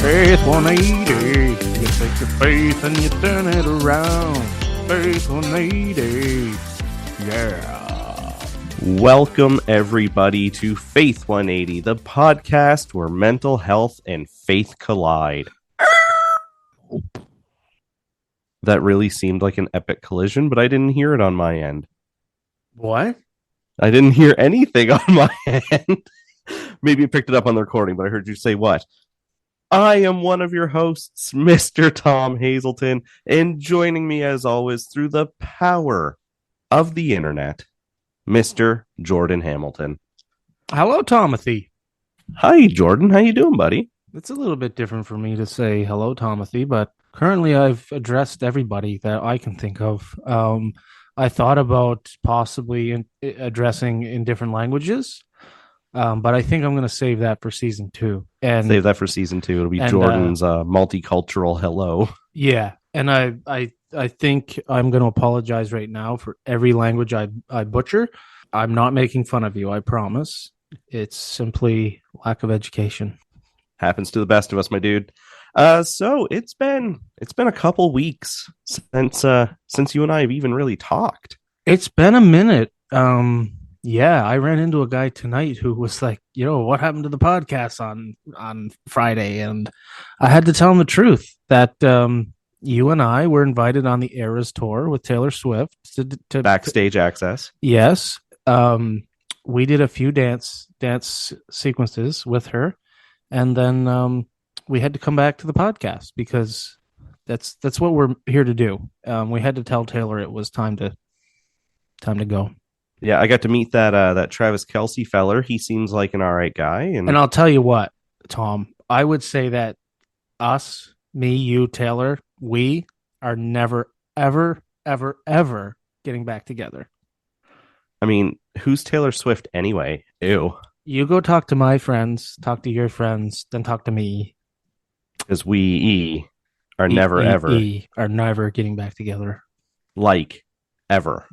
Faith 180. You take your faith and you turn it around. Faith 180. Yeah. Welcome, everybody, to Faith 180, the podcast where mental health and faith collide. That really seemed like an epic collision, but I didn't hear it on my end. What? I didn't hear anything on my end. Maybe you picked it up on the recording, but I heard you say what? I am one of your hosts, Mr. Tom Hazelton, and joining me as always through the power of the internet, Mr. Jordan Hamilton. Hello, Tomothy. Hi, Jordan. How you doing, buddy? It's a little bit different for me to say hello, Tomothy, but currently I've addressed everybody that I can think of. I thought about possibly addressing in different languages. But I think I'm going to save that for season 2. And save that for season 2. It'll be Jordan's multicultural hello. Yeah, and I think I'm going to apologize right now for every language I butcher. I'm not making fun of you, I promise. It's simply lack of education. Happens to the best of us, my dude. So it's been a couple weeks since you and I have even really talked. It's been a minute. Yeah, I ran into a guy tonight who was like, what happened to the podcast on Friday? And I had to tell him the truth that you and I were invited on the Eras tour with Taylor Swift to backstage access. Yes. We did a few dance sequences with her, and then we had to come back to the podcast because that's what we're here to do. We had to tell Taylor it was time to go. Yeah, I got to meet that Travis Kelce feller. He seems like an all right guy. And I'll tell you what, Tom, I would say that us, me, you, Taylor, we are never, ever, ever, ever getting back together. I mean, who's Taylor Swift anyway? Ew. You go talk to my friends, talk to your friends, then talk to me. Because we are never, ever getting back together. Like, ever.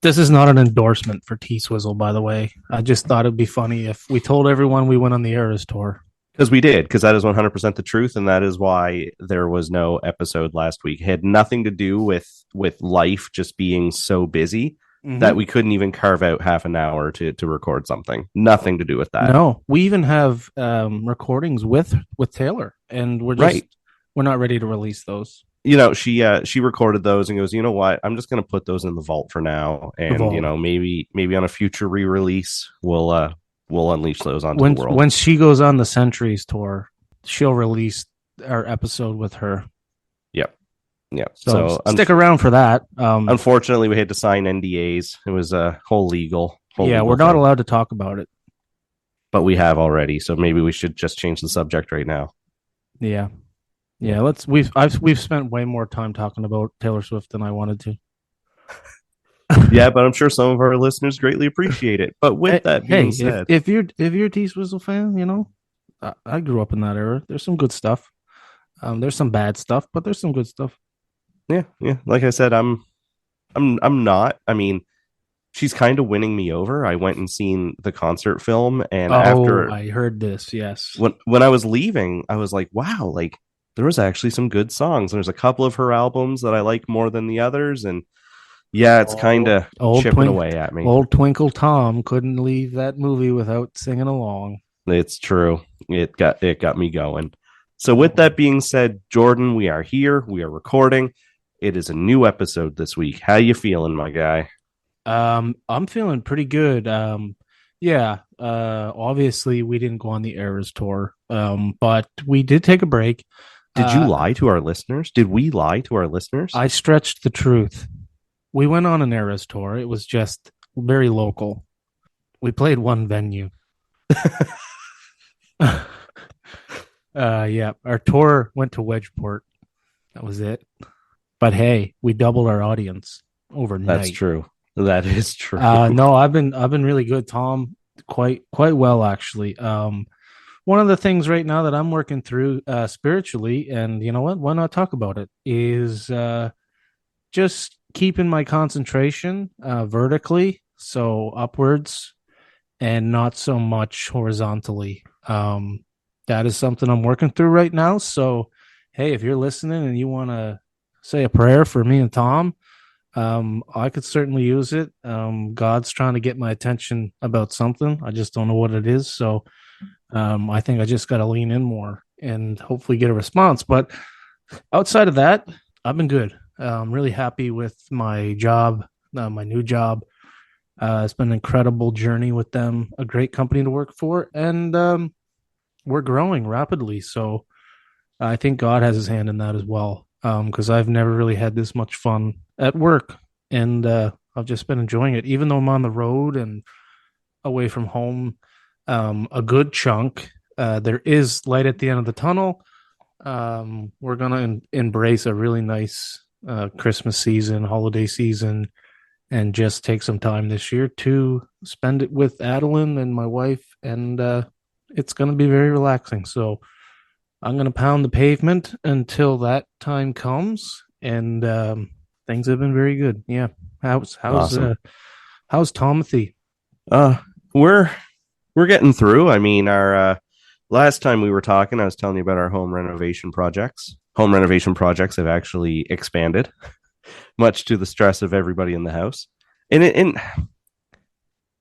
This is not an endorsement for T-Swizzle, by the way. I just thought it'd be funny if we told everyone we went on the Eras tour. Because we did, because that is 100% the truth, and that is why there was no episode last week. It had nothing to do with life just being so busy that we couldn't even carve out half an hour to record something. Nothing to do with that. No, we even have recordings with Taylor, and we're not ready to release those. She recorded those and goes, you know what? I'm just going to put those in the vault for now. And, maybe on a future re-release, we'll unleash those onto the world. When she goes on the Centuries tour, she'll release our episode with her. Yep. So stick around for that. Unfortunately, we had to sign NDAs. It was a whole legal we're not allowed to talk about it. But we have already. So maybe we should just change the subject right now. Yeah. Yeah, we've spent way more time talking about Taylor Swift than I wanted to. Yeah, but I'm sure some of our listeners greatly appreciate it. But with that being said, if you're a T-Swizzle fan, I grew up in that era. There's some good stuff. There's some bad stuff, but there's some good stuff. Yeah. Like I said, I'm not. I mean, she's kind of winning me over. I went and seen the concert film, and after I heard this, yes. When I was leaving, I was like, wow, like. There was actually some good songs. There's a couple of her albums that I like more than the others, and it's kind of chipping away at me. Old Twinkle Tom couldn't leave that movie without singing along. It's true. It got me going. So with that being said, Jordan, we are here. We are recording. It is a new episode this week. How you feeling, my guy? I'm feeling pretty good. Obviously we didn't go on the Eras tour, but we did take a break. Did you lie to our listeners? Did we lie to our listeners? I stretched the truth. We went on an Eras tour. It was just very local. We played one venue. Our tour went to Wedgeport. That was it. But hey, we doubled our audience overnight. That's true. That is true. No, I've been really good, Tom. Quite well, actually. One of the things right now that I'm working through spiritually, and you know what? Why not talk about it? Is just keeping my concentration vertically, so upwards, and not so much horizontally. that is something I'm working through right now. So, hey, if you're listening and you want to say a prayer for me and Tom, I could certainly use it. God's trying to get my attention about something. I just don't know what it is. So, I think I just got to lean in more and hopefully get a response. But outside of that, I've been good. I'm really happy with my job, my new job. It's been an incredible journey with them, a great company to work for, and we're growing rapidly. So I think God has his hand in that as well. Because I've never really had this much fun at work, and I've just been enjoying it, even though I'm on the road and away from home a good chunk. There is light at the end of the tunnel. We're gonna embrace a really nice Christmas season, holiday season, and just take some time this year to spend it with Adeline and my wife, and it's gonna be very relaxing. So I'm gonna pound the pavement until that time comes, and things have been very good. Yeah, Awesome. how's Tomothy? Uh, we're we're getting through. I mean, our last time we were talking, I was telling you about our home renovation projects. Home renovation projects have actually expanded, much to the stress of everybody in the house. And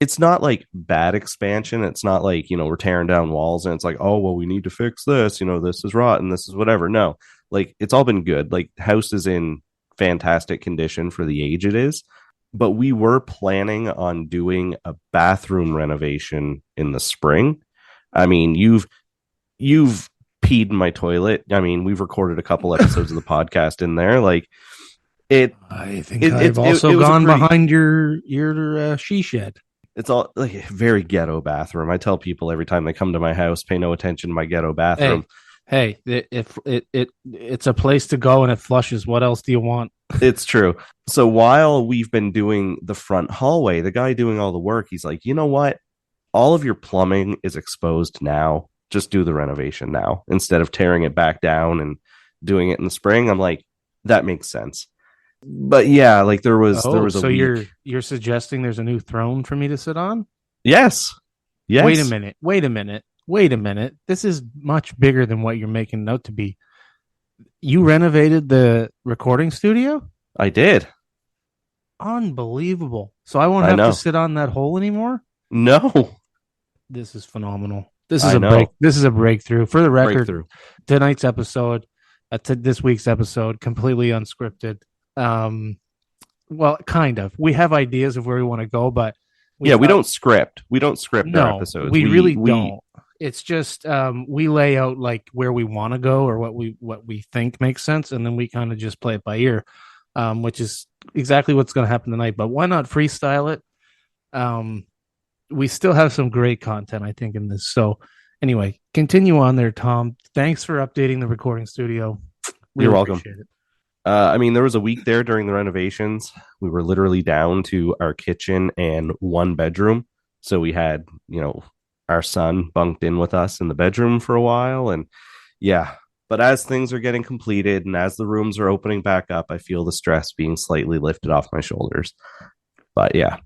it's not like bad expansion. It's not like, we're tearing down walls and it's like, oh, well, we need to fix this. This is rotten. This is whatever. No, like it's all been good. Like, house is in fantastic condition for the age it is. But we were planning on doing a bathroom renovation in the spring. I mean, you've peed in my toilet. I mean, we've recorded a couple episodes of the podcast in there. Like, it I think I've also it was a gone pretty, behind your she shed. it's all like a very ghetto bathroom. I tell people every time they come to my house, pay no attention to my ghetto Hey, bathroom. hey, if it's a place to go and it flushes, what else do you want? It's true. So while we've been doing the front hallway, the guy doing all the work, he's like, you know what? All of your plumbing is exposed now. Just do the renovation now instead of tearing it back down and doing it in the spring. I'm like, that makes sense. But yeah, like there Oh, was a so week. you're suggesting there's a new throne for me to sit on? Yes. Wait a Yes, minute. Wait a minute. Wait a minute. This is much bigger than what you're making it out to be. You renovated the recording studio? I did. Unbelievable. So I won't I have to know. sit on that hole anymore? No, This is phenomenal. This is I a break. know. This is a breakthrough. For the record, Breakthrough. tonight's episode, this week's episode, completely unscripted. Um, well, kind of. We have ideas of where we want to go, but we Yeah, we thought don't script. We don't script our no, episodes. we We really we don't. It's just we lay out like where we want to go or what we think makes sense, and then we kind of just play it by ear, which is exactly what's going to happen tonight. But why not freestyle it? Um, we still have some great content, I think, in this. So, anyway, continue on there, Tom. Thanks for updating the recording studio. You're Really welcome. appreciate it. I mean, there was a week there during the renovations. We were literally down to our kitchen and one bedroom. So we had, our son bunked in with us in the bedroom for a while. And yeah, but as things are getting completed and as the rooms are opening back up, I feel the stress being slightly lifted off my shoulders. But yeah,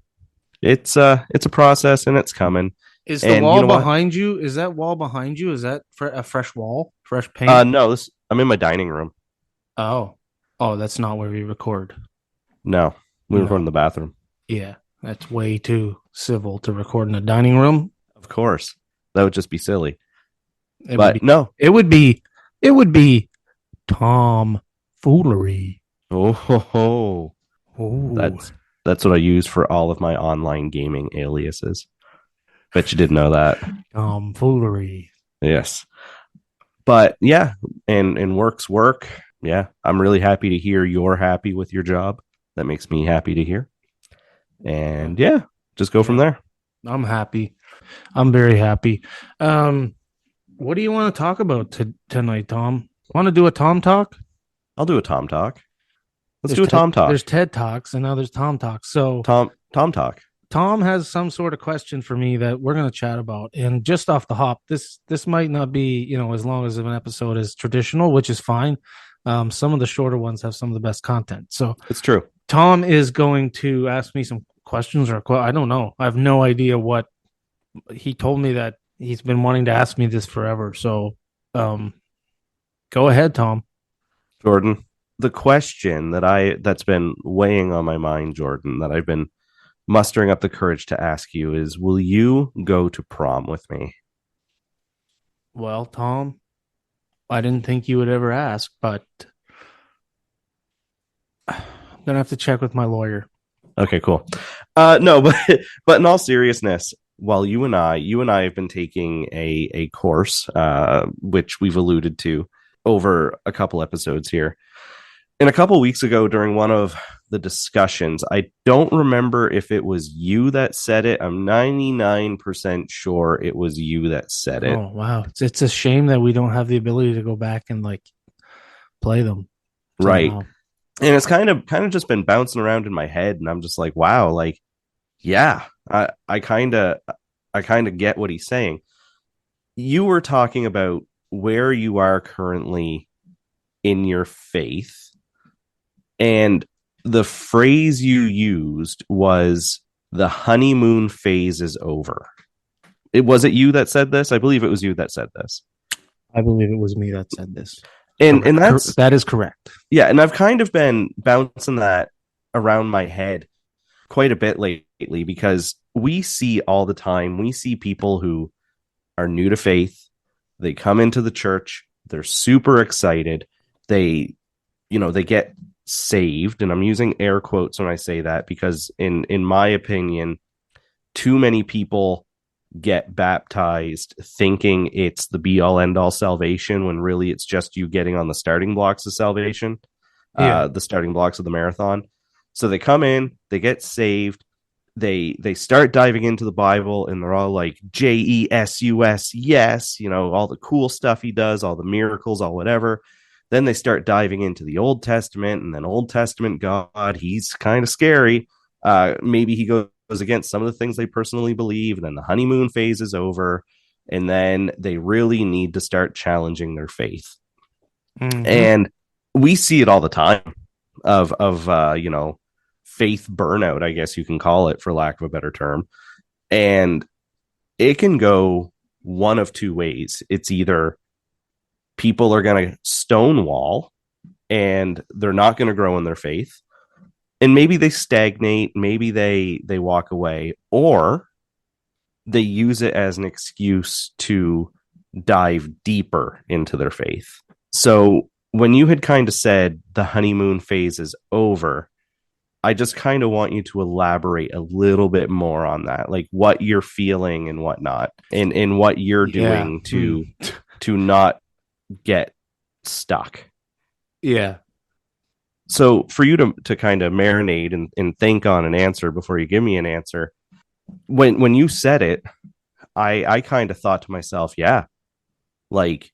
it's a process and it's coming. Is the And you wall know what? behind you? Is that wall behind you? Is that a fresh wall, fresh paint? No, I'm in my dining room. Oh, oh, that's not where we record. No, we record in No, the bathroom. yeah, that's way too civil to record in a dining room. Of course, that would just be silly. It would But be, no, it would be, it would be Tom foolery. oh ho, ho. Oh, That's what I use for all of my online gaming aliases. Bet you didn't know that. Tom foolery. Yes. But yeah, and work's work. Yeah, I'm really happy to hear you're happy with your job. That makes me happy to hear. Yeah, And yeah, just go from yeah, there. I'm happy. I'm very happy. Um, what do you want to talk about tonight, Tom? Want to do a Tom talk? I'll do a Tom talk. Let's There's do a TED, Tom talk. there's TED talks, and now there's Tom talks. So Tom talk. Tom has some sort of question for me that we're going to chat about. And just off the hop, this might not be as long as an episode is traditional, which is fine. Some of the shorter ones have some of the best content. So It's true. Tom is going to ask me some questions I don't know. I have no idea what he told me that He's been wanting to ask me this forever. So, um, go ahead, Tom. Jordan, the question that's been weighing on my mind, Jordan, that I've been mustering up the courage to ask you is, will you go to prom with me? Well, Tom, I didn't think you would ever ask, but I'm gonna have to check with my lawyer. Okay, cool. No, but in all seriousness, while you and I have been taking a course, which we've alluded to over a couple episodes here. And a couple weeks ago, during one of the discussions, I don't remember if it was you that said it. I'm 99% sure it was you that said it. Oh wow, it's a shame that we don't have the ability to go back and like play them Right. somehow. And it's kind of just been bouncing around in my head, and I'm just like, wow, like, yeah, I kind of get what he's saying. You were talking about where you are currently in your faith, and the phrase you used was the honeymoon phase is over. It was it you that said this? I believe it was you that said this. I believe it was me that said this. And that's That is correct. yeah, and I've kind of been bouncing that around my head quite a bit lately because we see all the time, we see people who are new to faith, they come into the church, they're super excited, they they get saved, and I'm using air quotes when I say that because in my opinion, too many people get baptized thinking it's the be all end all salvation when really it's just you getting on the starting blocks of salvation, Yeah. the starting blocks of the marathon. So they come in, they get saved, they start diving into the Bible, and they're all like Jesus, yes, all the cool stuff he does, all the miracles, all whatever. Then they start diving into the Old Testament, and then Old Testament God, he's kind of scary. Maybe he goes against some of the things they personally believe, and then the honeymoon phase is over, and then they really need to start challenging their faith. Mm-hmm. And we see it all the time of faith burnout, I guess you can call it, for lack of a better term. And it can go one of two ways. It's either people are going to stonewall and they're not going to grow in their faith, and maybe they stagnate, maybe they walk away, or they use it as an excuse to dive deeper into their faith. So when you had kind of said the honeymoon phase is over, I just kind of want you to elaborate a little bit more on that, like what you're feeling and whatnot, and what you're Yeah. doing to not get stuck. Yeah. So for you to kind of marinate and think on an answer before you give me an answer, when you said it, I kind of thought to myself, yeah, like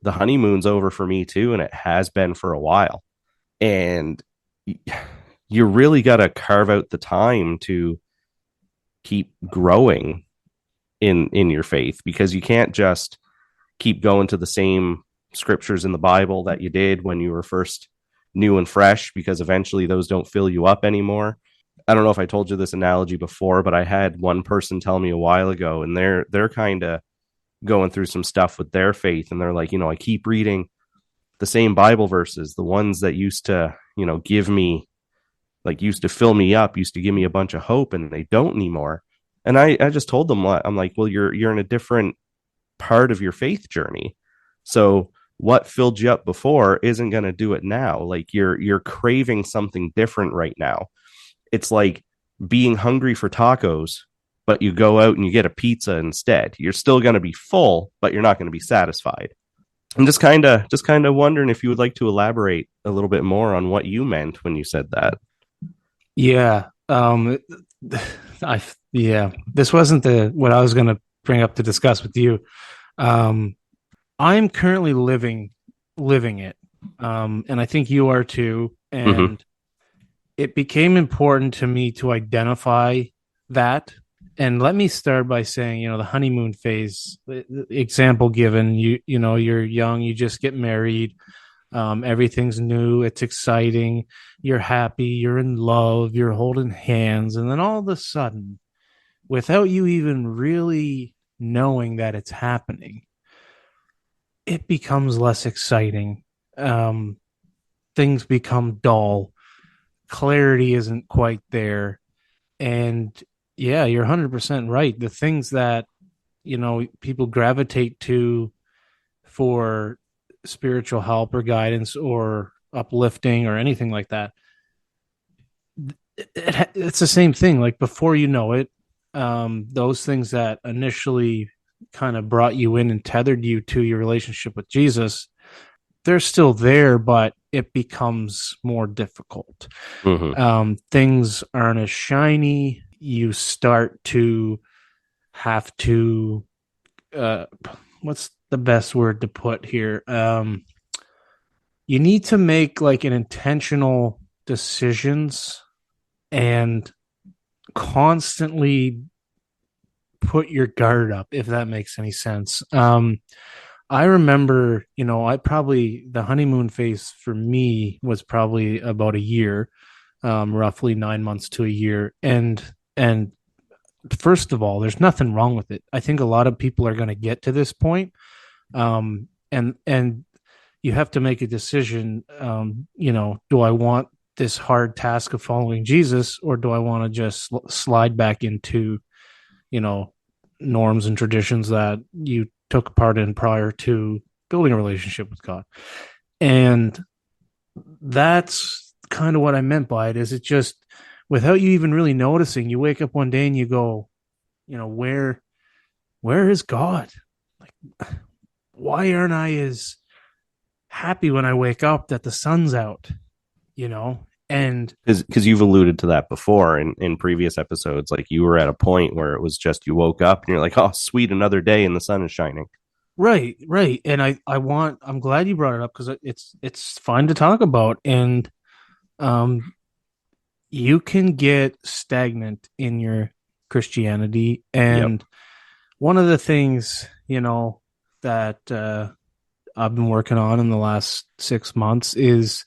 the honeymoon's over for me too, and it has been for a while. And you really got to carve out the time to keep growing in your faith, because you can't just keep going to the same scriptures in the Bible that you did when you were first new and fresh, because eventually those don't fill you up anymore. I don't know if I told you this analogy before, but I had one person tell me a while ago, and they're kind of going through some stuff with their faith, and they're like, I keep reading the same Bible verses, the ones that used to, give me, like, used to fill me up, used to give me a bunch of hope, and they don't anymore. And I just told them, I'm like, well, you're in a different part of your faith journey. So what filled you up before isn't going to do it now. Like you're craving something different right now. It's like being hungry for tacos, but you go out and you get a pizza instead. You're still going to be full, but you're not going to be satisfied. I'm just kind of wondering if you would like to elaborate a little bit more on what you meant when you said that. Yeah. I yeah. This wasn't the what I was going to bring up to discuss with you. Um, I'm currently living it. And I think you are too. Mm-hmm. And it became important to me to identify that. And let me start by saying, the honeymoon phase example given, you're young, you just get married, everything's new, it's exciting, you're happy, you're in love, you're holding hands, and then all of a sudden, without you even really knowing that it's happening, it becomes less exciting. Um, Things become dull. Clarity isn't quite there. And yeah, you're 100% right. The things that, people gravitate to for spiritual help or guidance or uplifting or anything like that, it's the same thing. Like before you know it, those things that initially kind of brought you in and tethered you to your relationship with Jesus, they're still there, but it becomes more difficult. Mm-hmm. Things aren't as shiny. You start to have to, uh, what's the best word to put here? You need to make like an intentional decisions and constantly put your guard up, if that makes any sense. I remember, the honeymoon phase for me was probably about a year, roughly 9 months to a year. And first of all, there's nothing wrong with it. I think a lot of people are going to get to this point. And you have to make a decision. Do I want this hard task of following Jesus, or do I want to just slide back into, you know, norms and traditions that you took part in prior to building a relationship with God? And that's kind of what I meant by it. Is it just without you even really noticing, you wake up one day and you go, where is God? Like, why aren't I as happy when I wake up that the sun's out? You know, and Because you've alluded to that before in previous episodes. Like you were at a point where it was just you woke up and you're like, oh, sweet, another day and the sun is shining. right, and I'm glad you brought it up because it's fine to talk about, and um, you can get stagnant in your Christianity, Yep. and one of the things that I've been working on in the last 6 months is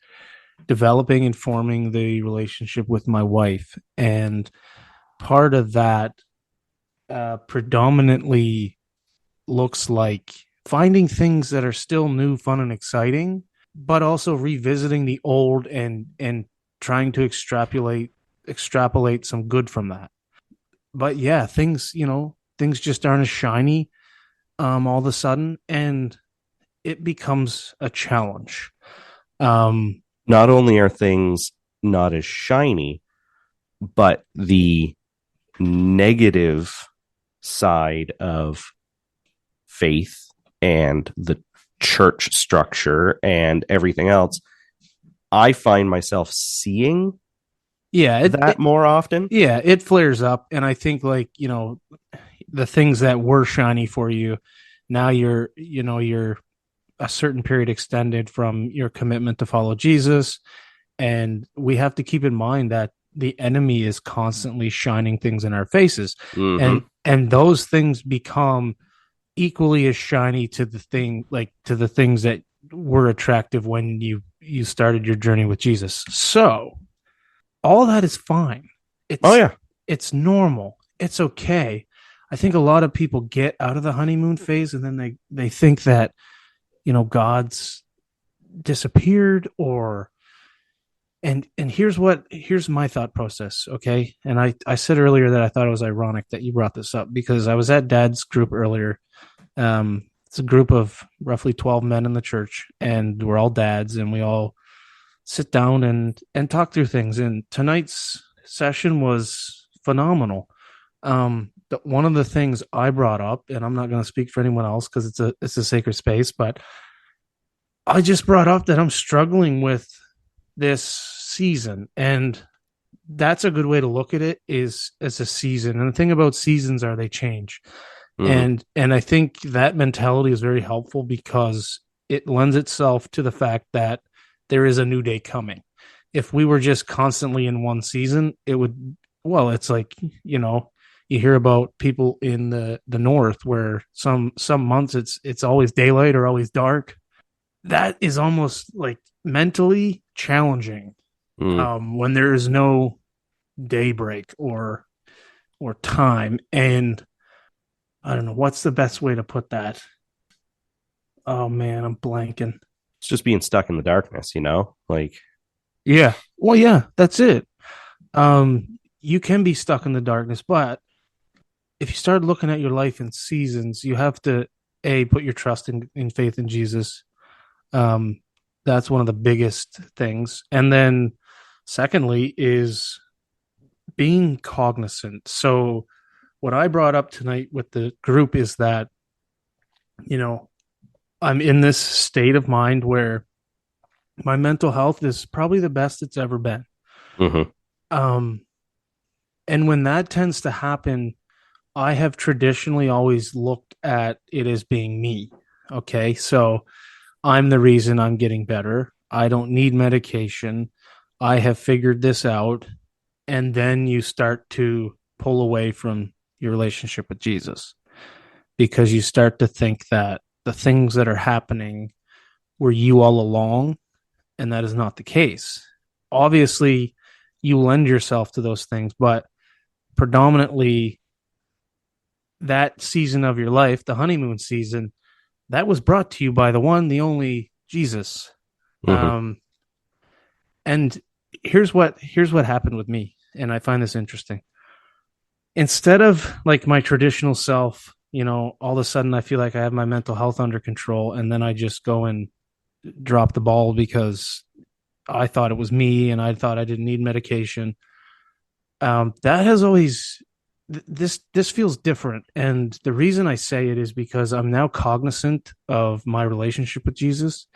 developing and forming the relationship with my wife. And part of that predominantly looks like finding things that are still new, fun, and exciting, but also revisiting the old and trying to extrapolate some good from that. But yeah, things just aren't as shiny all of a sudden, and it becomes a challenge. Um, Not only are things not as shiny, but the negative side of faith and the church structure and everything else, I find myself seeing yeah, that more often. yeah, it flares up, and I think like the things that were shiny for you, now you're a certain period extended from your commitment to follow Jesus, and we have to keep in mind that the enemy is constantly shining things in our faces, Mm-hmm. and those things become equally as shiny to the things that were attractive when you started your journey with Jesus. So all that is fine. Oh, It's yeah. it's normal. It's okay. I think a lot of people get out of the honeymoon phase and then they think that God's disappeared, or and here's my thought process, okay? And I said earlier that I thought it was ironic that you brought this up because I was at Dad's group earlier. It's a group of roughly 12 men in the church, and we're all dads, and we all sit down and talk through things. And tonight's session was phenomenal. One of the things I brought up, and I'm not going to speak for anyone else because it's a sacred space, but I just brought up that I'm struggling with this season, and that's a good way to look at it, is as a season. And the thing about seasons are they change. Mm-hmm. And I think that mentality is very helpful because it lends itself to the fact that there is a new day coming. If we were just constantly in one season, it would, well, it's like, you hear about people in the north where some months it's always daylight or always dark. That is almost like mentally challenging, Mm. when there is no daybreak or time. And I don't know what's the best way to put that. Oh man, I'm blanking. It's just being stuck in the darkness, like, Yeah. Well, yeah, that's it. You can be stuck in the darkness, but if you start looking at your life in seasons, you have to put your trust in faith in Jesus. Um, that's one of the biggest things. And then secondly is being cognizant. So what I brought up tonight with the group is that, you know, I'm in this state of mind where my mental health is probably the best it's ever been. mm-hmm, Um, and when that tends to happen, I have traditionally always looked at it as being me. Okay. So I'm the reason I'm getting better. I don't need medication. I have figured this out. And then you start to pull away from your relationship with Jesus because you start to think that the things that are happening were you all along. And that is not the case. Obviously, you lend yourself to those things, but predominantly that season of your life, the honeymoon season, that was brought to you by the one, the only Jesus. mm-hmm, Um, and here's what happened with me, and I find this interesting. Instead of like my traditional self, all of a sudden I feel like I have my mental health under control, and then I just go and drop the ball because I thought it was me and I thought I didn't need medication. That has always this feels different, and the reason I say it is because I'm now cognizant of my relationship with Jesus,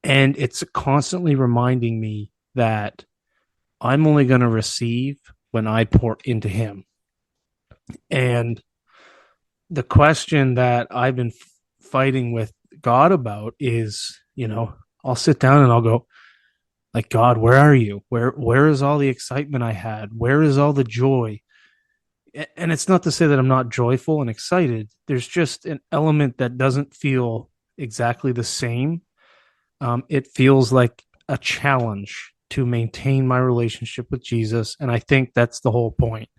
and it's constantly reminding me that I'm only going to receive when I pour into Him. And the question that I've been fighting with God about is, I'll sit down and I'll go, like, God, where are you? Where is all the excitement I had? Where is all the joy? And it's not to say that I'm not joyful and excited. There's just an element that doesn't feel exactly the same. It feels like a challenge to maintain my relationship with Jesus, and I think that's the whole point.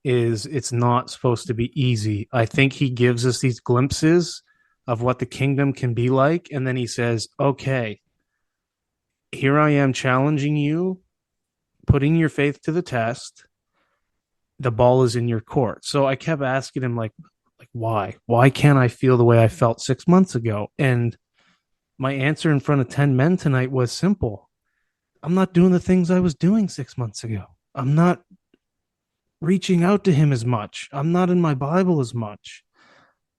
Is it's not supposed to be easy. I think he gives us these glimpses of what the kingdom can be like, and then he says, "Okay, here I am challenging you, putting your faith to the test. The ball is in your court." So I kept asking him, like why? Why can't I feel the way I felt 6 months ago? And my answer in front of 10 men tonight was simple. I'm not doing the things I was doing 6 months ago. I'm not reaching out to him as much. I'm not in my Bible as much.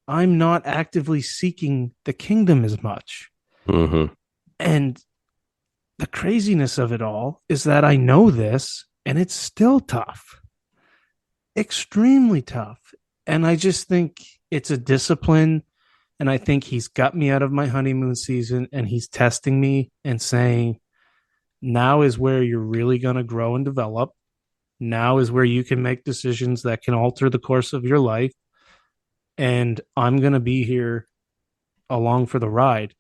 I'm not actively seeking the kingdom as much. mm-hmm. And the craziness of it all is that I know this and it's still tough, extremely tough. And I just think it's a discipline. And I think he's got me out of my honeymoon season and he's testing me and saying, now is where you're really going to grow and develop. Now is where you can make decisions that can alter the course of your life. And I'm going to be here along for the ride.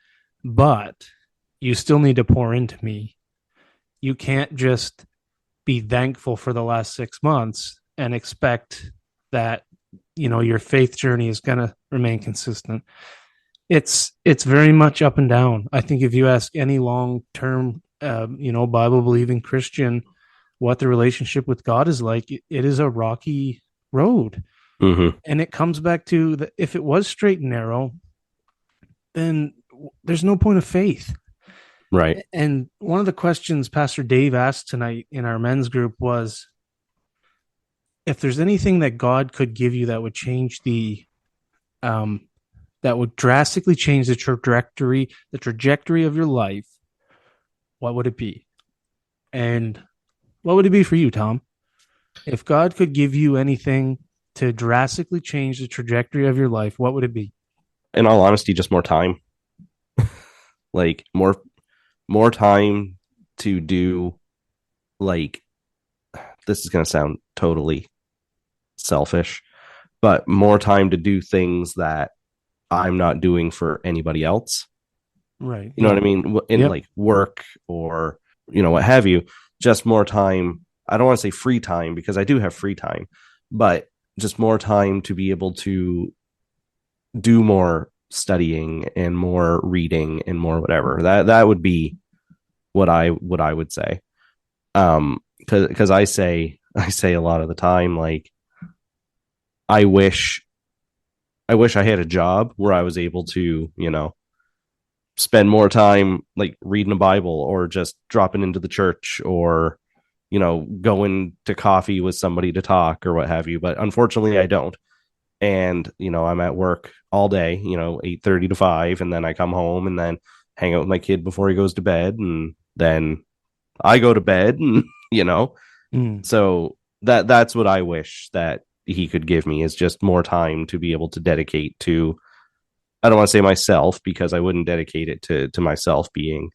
But you still need to pour into me. You can't just be thankful for the last 6 months and expect that, your faith journey is going to remain consistent. It's very much up and down. I think if you ask any long term, Bible believing Christian what the relationship with God is like, it is a rocky road. Mm-hmm. And it comes back to if it was straight and narrow, then there's no point of faith. Right. And one of the questions Pastor Dave asked tonight in our men's group was, if there's anything that God could give you that would change um, that would drastically change the trajectory of your life, what would it be? And what would it be for you, Tom? If God could give you anything to drastically change the trajectory of your life, what would it be? In all honesty, just more time. Like more time to do, like, this is going to sound totally selfish, but more time to do things that I'm not doing for anybody else. Right. You know Yeah. what I mean? In Yep. like work or, what have you. Just more time. I don't want to say free time because I do have free time, but just more time to be able to do more studying and more reading and more whatever. That would be what I would say. Because I say a lot of the time, like, I wish I had a job where I was able to, spend more time like reading a Bible or just dropping into the church or, going to coffee with somebody to talk or what have you. But unfortunately I don't. And, I'm at work all day, 8:30 to 5, and then I come home and then hang out with my kid before he goes to bed, and then I go to bed, and Mm. so that's what I wish that he could give me, is just more time to be able to dedicate to. I don't want to say myself, because I wouldn't dedicate it to myself being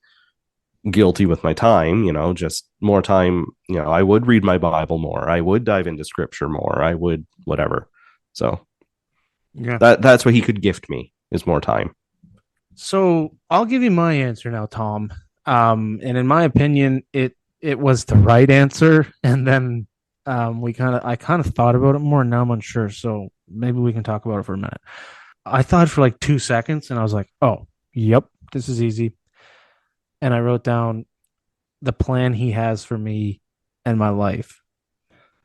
guilty with my time, just more time. I would read my Bible more. I would dive into scripture more. I would whatever. So Yeah. that's what he could gift me, is more time. So I'll give you my answer now, Tom. And in my opinion, it was the right answer. And then I kind of thought about it more, and now I'm unsure. So maybe we can talk about it for a minute. I thought for like 2 seconds, and I was like, "Oh, yep, this is easy." And I wrote down the plan he has for me and my life.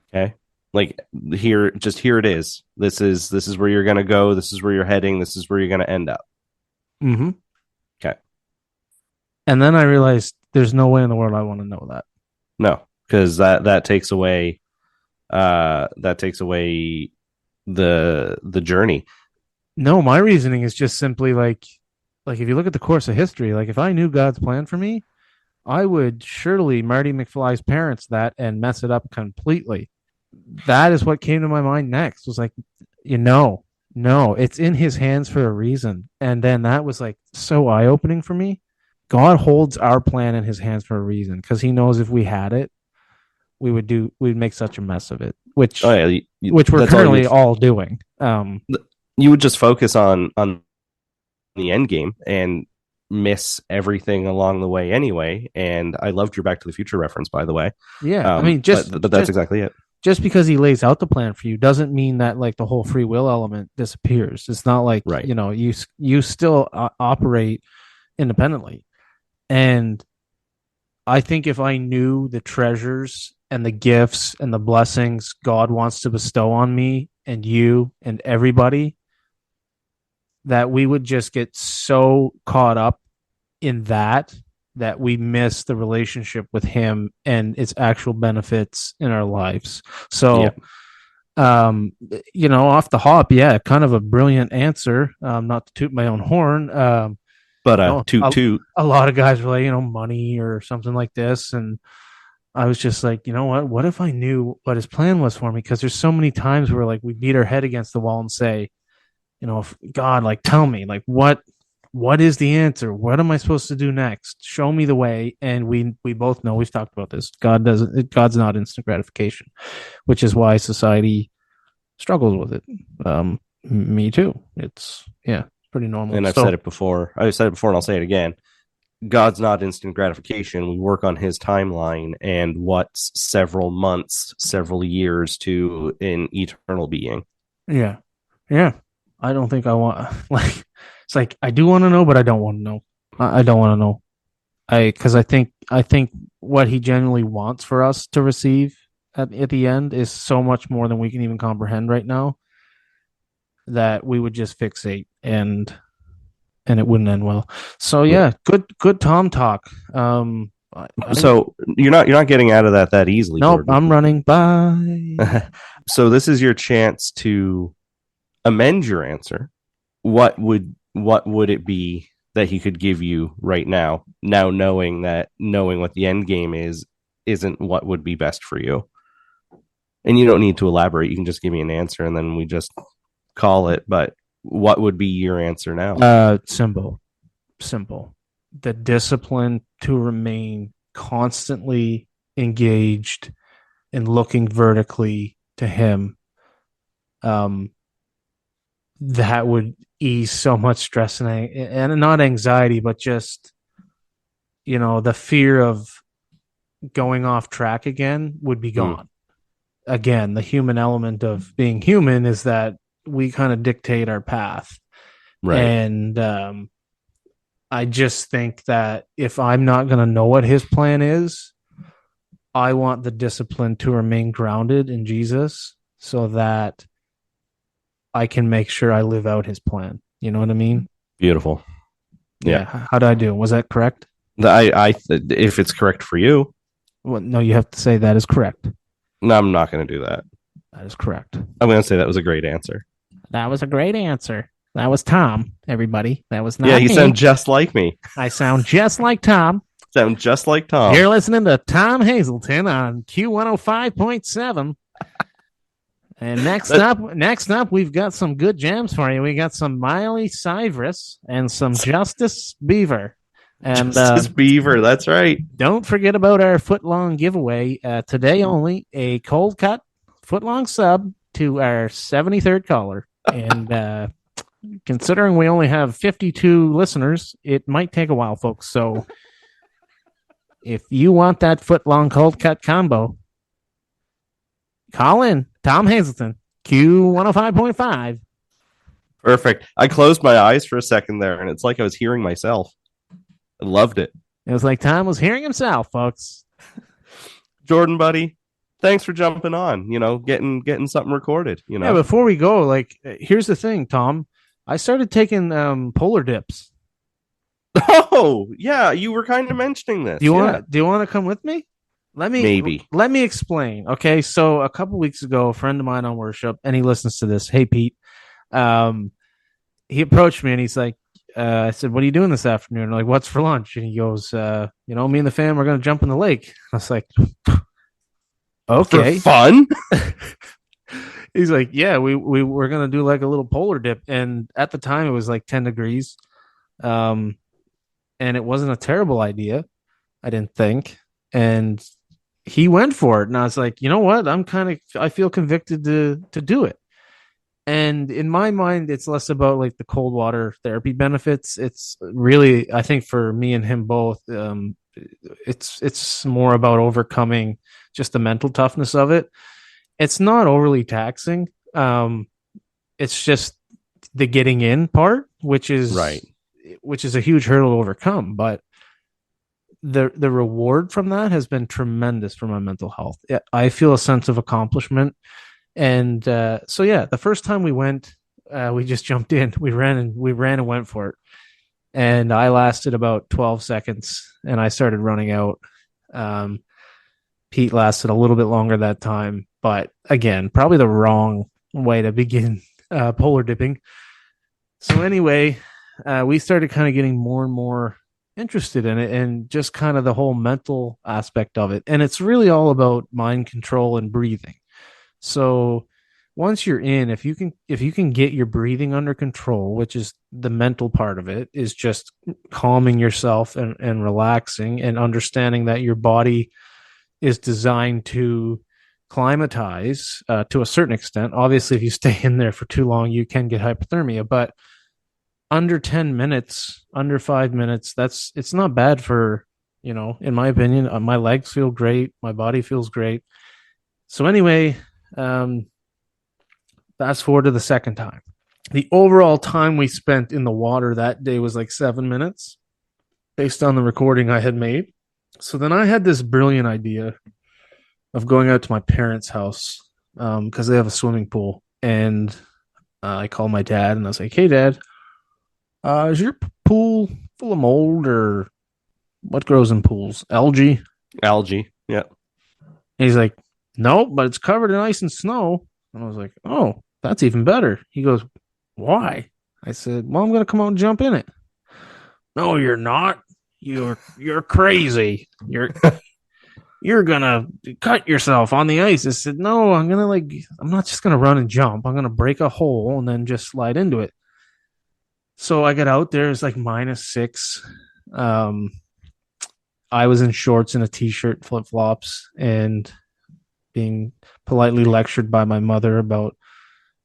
Okay. Like, here it is. This is where you're gonna go. This is where you're heading. This is where you're gonna end up. Mm-hmm. Okay. And then I realized there's no way in the world I want to know that. No, because that takes away the journey. No, my reasoning is just simply like if you look at the course of history, like if I knew God's plan for me, I would surely Marty McFly's parents that and mess it up completely. That is what came to my mind next. Was like, no, it's in his hands for a reason. And then that was like so eye opening for me. God holds our plan in his hands for a reason, because he knows if we had it, we'd make such a mess of it, Oh which yeah, which we're that's all you currently would. all doing. You would just focus on the end game and miss everything along the way anyway. And I loved your Back to the Future reference, by the way. Yeah, I mean, But that's exactly it. just because he lays out the plan for you doesn't mean that like the whole free will element disappears. It's not like Right. you still operate independently. And I think if I knew the treasures and the gifts and the blessings God wants to bestow on me and you and everybody, that we would just get so caught up in that we miss the relationship with him and its actual benefits in our lives. Yeah. So, off the hop, yeah, kind of a brilliant answer. Not to toot my own horn. But A, toot. a lot of guys were like, money or something like this. And I was just like, you know what? What if I knew what his plan was for me? Because there's so many times where like we beat our head against the wall and say, if God, like, tell me, like, what is the answer? What am I supposed to do next? Show me the way. And we both know, we've talked about this. God's not instant gratification, which is why society struggles with it. Me too. It's pretty normal. And I've said it before. I've said it before, and I'll say it again. God's not instant gratification. We work on his timeline, and what's several months, several years to an eternal being. Yeah. Yeah. I don't think I want like it's like I do want to know, but I don't want to know. I don't want to know. Because I think what he genuinely wants for us to receive at the end is so much more than we can even comprehend right now, that we would just fixate and it wouldn't end well. So Yeah. yeah, good Tom talk. So you're not getting out of that easily. Nope, Jordan. I'm running. Bye. So this is your chance to amend your answer. What would it be that he could give you right now? Now knowing what the end game isn't what would be best for you. And you don't need to elaborate. You can just give me an answer and then we just call it. But what would be your answer now? Simple. The discipline to remain constantly engaged and looking vertically to him. That would ease so much stress and not anxiety, but just the fear of going off track again would be gone. again, the human element of being human is that we kind of dictate our path. Right. And I just think that if I'm not going to know what his plan is, I want the discipline to remain grounded in Jesus so that I can make sure I live out his plan. You know what I mean? Beautiful. Yeah. Yeah. How did I do? Was that correct? If it's correct for you, Well, no, you have to say that is correct. no, I'm not going to do that. That is correct. I'm going to say that was a great answer. That was a great answer. That was Tom, everybody. That was not Yeah, you me. sound just like me. I sound just like Tom. Sound just like Tom. You're listening to Tom Hazelton on Q105.7. And next up, we've got some good jams for you. We got some Miley Cyrus and some Justice Beaver. And Justice Beaver, that's right. don't forget about our foot-long giveaway. Today only, a cold cut foot-long sub to our 73rd caller. And considering we only have 52 listeners, it might take a while, folks. So if you want that foot-long cold cut combo, call in. Tom Hazelton, Q105.5. Perfect. I closed my eyes for a second there, and it's like I was hearing myself. I loved it. It was like Tom was hearing himself, folks. Jordan, buddy, thanks for jumping on. Getting something recorded. Yeah, before we go, like, here's the thing, Tom. I started taking polar dips. Oh, yeah, you were kind of mentioning this. Do you want to come with me? Let me explain. Okay, so a couple weeks ago, a friend of mine on worship, and he listens to this. Hey, Pete. He approached me and he's like, I said, "What are you doing this afternoon?" I'm like, "What's for lunch?" And he goes, "Me and the fam are going to jump in the lake." I was like, "Okay, for fun." He's like, "Yeah, we were going to do like a little polar dip," and at the time it was like 10 degrees, and it wasn't a terrible idea, I didn't think, and he went for it, and I was like, you know what? I feel convicted to do it. And in my mind, it's less about like the cold water therapy benefits. It's really, I think for me and him both, it's more about overcoming just the mental toughness of it. It's not overly taxing. It's just the getting in part, which is right, which is a huge hurdle to overcome. But the reward from that has been tremendous for my mental health. I feel a sense of accomplishment. And so, yeah, the first time we went, we just jumped in. We ran and went for it. And I lasted about 12 seconds and I started running out. Pete lasted a little bit longer that time. But again, probably the wrong way to begin polar dipping. So anyway, we started kind of getting more and more interested in it and just kind of the whole mental aspect of it. And it's really all about mind control and breathing. So once you're in, if you can get your breathing under control, which is the mental part of it, is just calming yourself and relaxing and understanding that your body is designed to climatize to a certain extent. Obviously, if you stay in there for too long, you can get hypothermia, but under 10 minutes, under 5 minutes, it's not bad for, in my opinion. My legs feel great. My body feels great. So anyway, fast forward to the second time. The overall time we spent in the water that day was like 7 minutes based on the recording I had made. So then I had this brilliant idea of going out to my parents' house because they have a swimming pool. And I called my dad and I was like, "Hey, Dad, is your pool full of mold or what grows in pools? Algae?" Algae, yeah. And he's like, "No, but it's covered in ice and snow." And I was like, "Oh, that's even better." He goes, "Why?" I said, "Well, I'm going to come out and jump in it." "No, you're not. You're crazy. You're going to cut yourself on the ice." I said, "No, I'm not just going to run and jump. I'm going to break a hole and then just slide into it." So I got out there. It's like -6. I was in shorts and a t-shirt, flip-flops, and being politely lectured by my mother about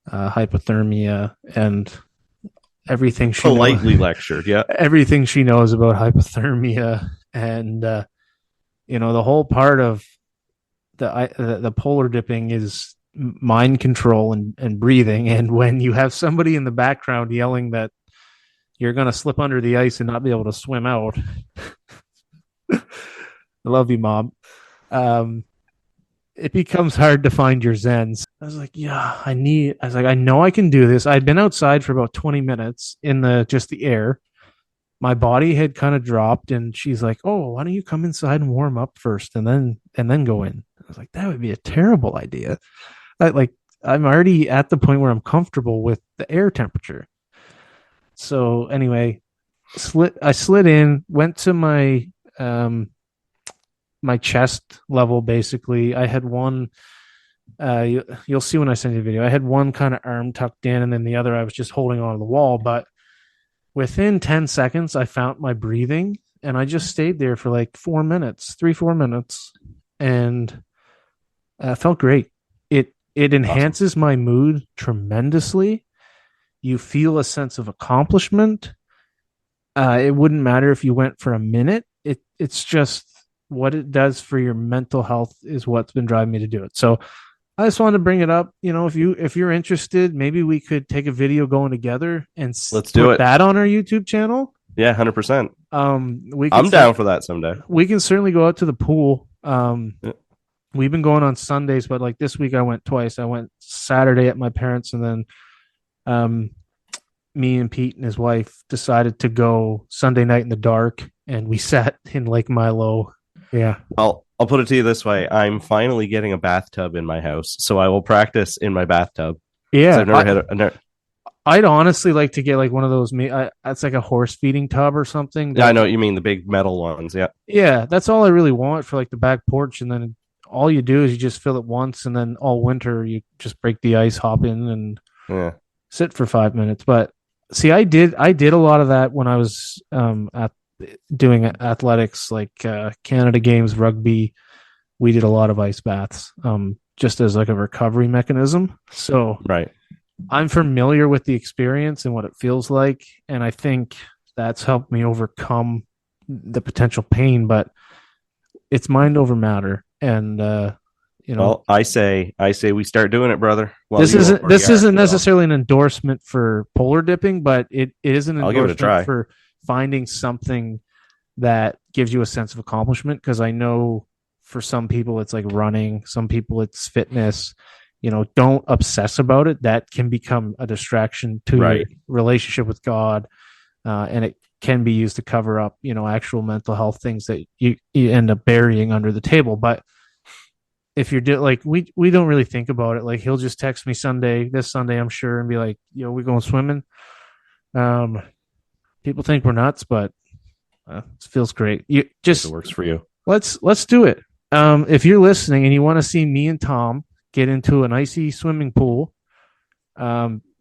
hypothermia and everything she politely lectured, yeah, everything she knows about hypothermia, and the whole part of the polar dipping is mind control and breathing. And when you have somebody in the background yelling that you're going to slip under the ice and not be able to swim out, I love you, mom. Um, it becomes hard to find your zens. I was like, yeah, I was like, I know I can do this. I'd been outside for about 20 minutes in just the air. My body had kind of dropped, and she's like, oh, why don't you come inside and warm up first and then go in? I was like, that would be a terrible idea. Like, I'm already at the point where I'm comfortable with the air temperature. So anyway, I slid in, went to um my chest level. Basically, I had one. You'll see when I send you the video. I had one kind of arm tucked in, and then the other I was just holding onto the wall. But within 10 seconds, I found my breathing, and I just stayed there for like 4 minutes, 4 minutes, and felt great. It Awesome. enhances my mood tremendously. You feel a sense of accomplishment. It wouldn't matter if you went for a minute. It's just what it does for your mental health is what's been driving me to do it. So I just wanted to bring it up. If you're interested, maybe we could take a video going together and Let's do put it. that on our YouTube channel. Yeah, 100%. We could I'm down for that someday. we can certainly go out to the pool. Yeah. We've been going on Sundays, but like this week I went twice. I went Saturday at my parents, and then um, me and Pete and his wife decided to go Sunday night in the dark, and we sat in Lake Milo. Yeah, I'll put it to you this way. I'm finally getting a bathtub in my house, so I will practice in my bathtub. Because yeah. I've never had a I'd honestly like to get like one of those. It's like a horse feeding tub or something. Yeah, I That know what you mean, the big metal ones. Yeah. Yeah, that's all I really want for like the back porch, and then all you do is you just fill it once, and then all winter you just break the ice, hop in, and Yeah. sit for 5 minutes. But see, I did a lot of that when I was at doing athletics, like Canada Games, rugby. We did a lot of ice baths, just as like a recovery mechanism. So Right. I'm familiar with the experience and what it feels like, and I think that's helped me overcome the potential pain. But it's mind over matter, and Well, I say we start doing it, brother. Well, this you isn't already this are. isn't So necessarily an endorsement for polar dipping, but it is an I'll give it a endorsement try. for finding something that gives you a sense of accomplishment. Because I know for some people it's like running, some people it's fitness. Don't obsess about it. That can become a distraction to your Right. relationship with God, and it can be used to cover up, actual mental health things that you end up burying under the table. But if you're like we don't really think about it. Like he'll just text me this Sunday, I'm sure, and be like, "Yo, we going swimming." Um, People think we're nuts, but it feels great. You If it just works for you. let's do it. If you're listening and you want to see me and Tom get into an icy swimming pool,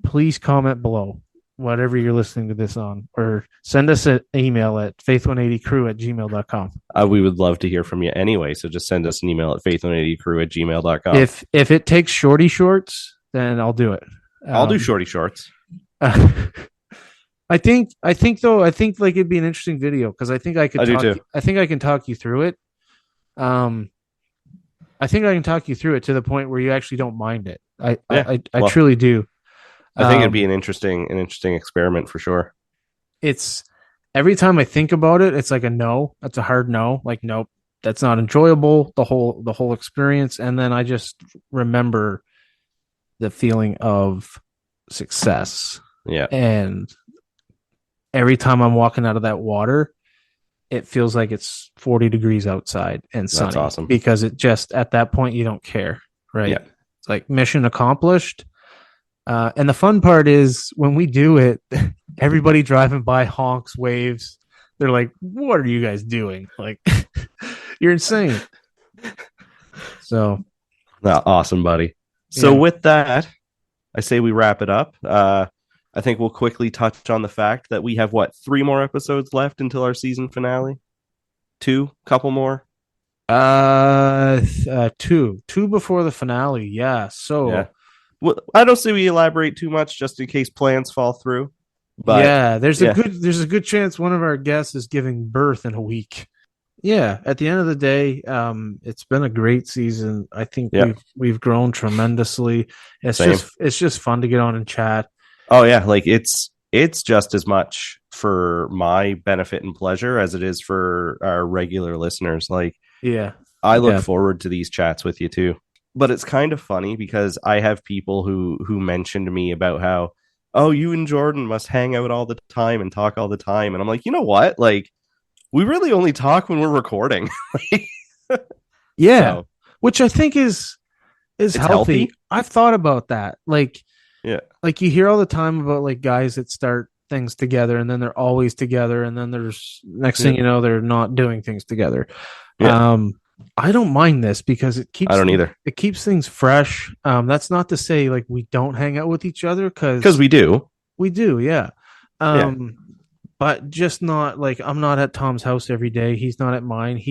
please comment below whatever you're listening to this on, or send us an email at faith180crew@gmail.com. We would love to hear from you anyway. So just send us an email at faith180crew@gmail.com. If it takes shorty shorts, then I'll do it. I'll do shorty shorts. I think like it'd be an interesting video because I think I do too. I think I can talk you through it. Um, I think I can talk you through it to the point where you actually don't mind it. Yeah. I Well, truly do. I think it'd be Um, an interesting experiment for sure. it's every time I think about it, it's like a no. That's a hard no. Like, nope, that's not enjoyable. The whole experience, and then I just remember the feeling of success. Yeah. And every time I'm walking out of that water, it feels like it's 40 degrees outside and sunny. That's awesome. Because it just at that point you don't care, right? Yeah. It's like mission accomplished. And the fun part is when we do it, everybody driving by honks, waves. They're like, "What are you guys doing? Like, you're insane." So, Awesome, buddy. So yeah. with that, I say we wrap it up. I think we'll quickly touch on the fact that we have 3 more episodes left until our season finale. 2, couple more. Two before the finale. Yeah. So, Yeah. Well, I don't say we elaborate too much, just in case plans fall through. But yeah, there's yeah. a good chance one of our guests is giving birth in a week. Yeah, at the end of the day, it's been a great season. I think Yeah, we've grown tremendously. same. It's just fun to get on and chat. Oh yeah, like it's just as much for my benefit and pleasure as it is for our regular listeners. Like Yeah. I look Yeah. forward to these chats with you too. But it's kind of funny because I have people who mention to me about how, oh, you and Jordan must hang out all the time and talk all the time. And I'm like, you know what? Like, we really only talk when we're recording. Yeah. So Which I think is it's healthy. healthy. I've thought about that. Yeah. Like you hear all the time about like guys that start things together and then they're always together and then there's next Yeah. thing you know they're not doing things together. Yeah. I don't mind this because I don't either. it keeps things fresh. That's not to say like we don't hang out with each other Because because we do. we do, yeah. Yeah. Um, but just not like I'm not at Tom's house every day. He's not at mine.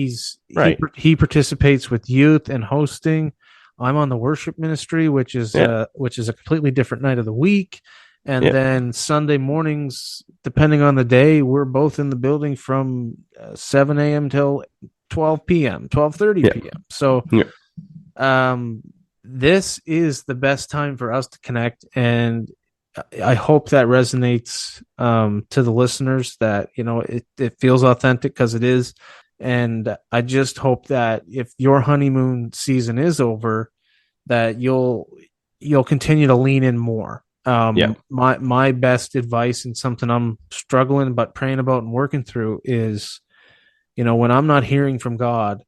Right. He participates with youth and hosting. I'm on the worship ministry, Yeah. which is a completely different night of the week. And Yeah. then Sunday mornings, depending on the day, we're both in the building from 7 a.m. till 12 p.m., 12:30 Yeah. p.m. So Yeah. um, this is the best time for us to connect, and I hope that resonates to the listeners that it feels authentic because it is. And I just hope that if your honeymoon season is over, that you'll continue to lean in more. Yeah. My best advice and something I'm struggling but praying about and working through is, when I'm not hearing from God,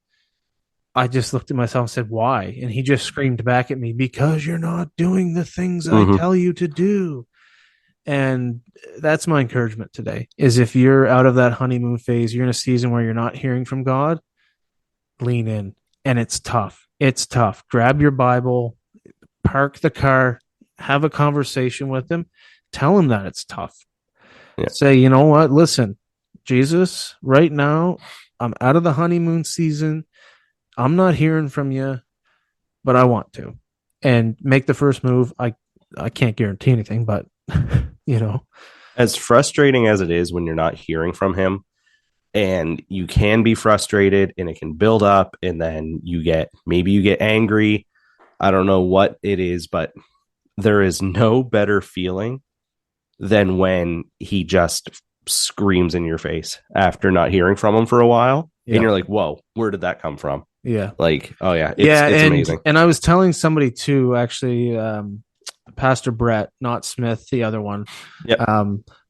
I just looked at myself and said, "Why?" And he just screamed back at me, "Because you're not doing the things I Mm-hmm. tell you to do." And that's my encouragement today is if you're out of that honeymoon phase, you're in a season where you're not hearing from God, lean in. And it's tough. It's tough. Grab your Bible, park the car, have a conversation with him, tell him that it's tough. Yeah. Say, you know what? Listen, Jesus, right now, I'm out of the honeymoon season. I'm not hearing from you, but I want to. And make the first move. I can't guarantee anything, but you know, As frustrating as it is when you're not hearing from him, and you can be frustrated and it can build up, and then maybe you get angry. I don't know what it is, but there is no better feeling than when he just screams in your face after not hearing from him for a while. And yeah, you're like, whoa, where did that come from? yeah. Like, oh yeah, Yeah, it's amazing. and I was telling somebody too, actually, Pastor Brett, not Smith, the other one, Yep.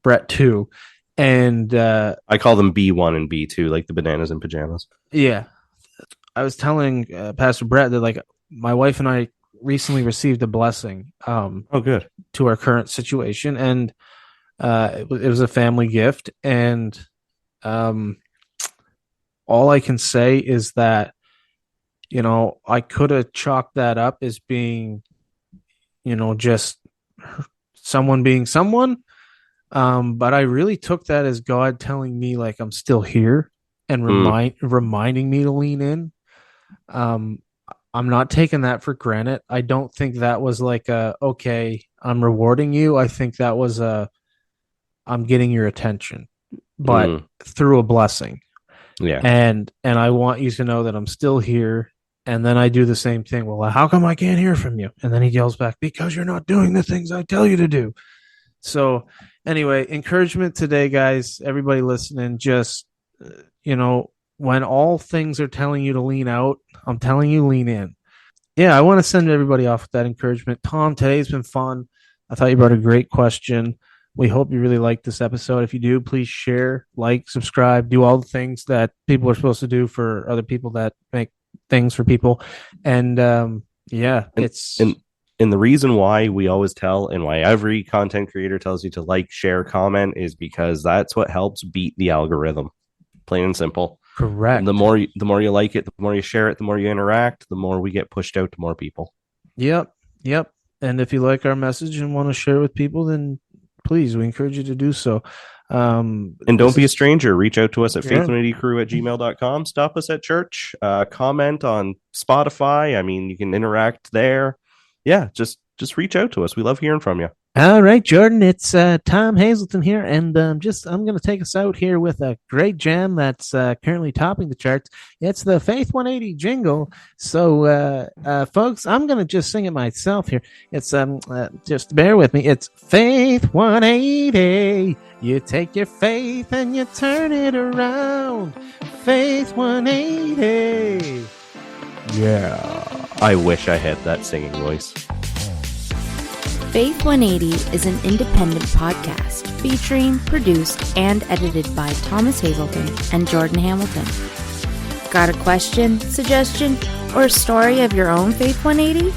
Brett too, and I call them B1 and B2, like the bananas and pajamas. yeah, I was telling Pastor Brett that like my wife and I recently received a blessing Oh, good. to our current situation, and it was a family gift, and um, all I can say is that I could have chalked that up as being just someone being someone. But I really took that as God telling me like I'm still here and Mm, reminding me to lean in. Um, I'm not taking that for granted. I don't think that was like okay, I'm rewarding you. I think that was I'm getting your attention, but mm, through a blessing. yeah. And I want you to know that I'm still here. And then I do the same thing. Well, how come I can't hear from you? And then he yells back, because you're not doing the things I tell you to do. So, anyway, encouragement today, guys. Everybody listening, just, when all things are telling you to lean out, I'm telling you, lean in. Yeah, I want to send everybody off with that encouragement. Tom, today's been fun. I thought you brought a great question. We hope you really liked this episode. If you do, please share, like, subscribe, do all the things that people are supposed to do for other people that make things for people. And yeah, And it's and and the reason why we always tell, and why every content creator tells you to like, share, comment, is because that's what helps beat the algorithm. Plain and simple. correct. The more you like it, the more you share it, the more you interact, the more we get pushed out to more people. Yep, yep. And if you like our message and want to share with people, then please, we encourage you to do so. And don't This be a is stranger. Reach out to us at yeah, faithunitycrew@gmail.com. Stop us at church. Comment on Spotify. I mean, you can interact there. Yeah, just just reach out to us. We love hearing from you. All right, Jordan, it's Tom Hazelton here, and I'm going to take us out here with a great jam that's currently topping the charts. It's the Faith 180 jingle. So, folks, I'm going to just sing it myself here. It's just bear with me. It's Faith 180. You take your faith and you turn it around. Faith 180. Yeah, I wish I had that singing voice. Faith 180 is an independent podcast featuring, produced, and edited by Thomas Hazelton and Jordan Hamilton. Got a question, suggestion, or a story of your own Faith 180?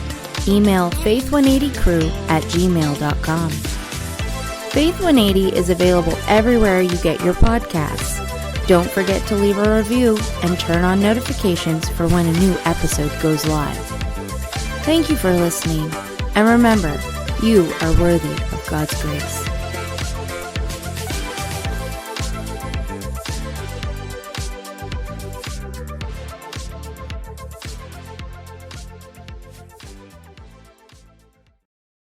Email faith180crew@gmail.com. Faith 180 is available everywhere you get your podcasts. Don't forget to leave a review and turn on notifications for when a new episode goes live. Thank you for listening, and remember, you are worthy of God's grace.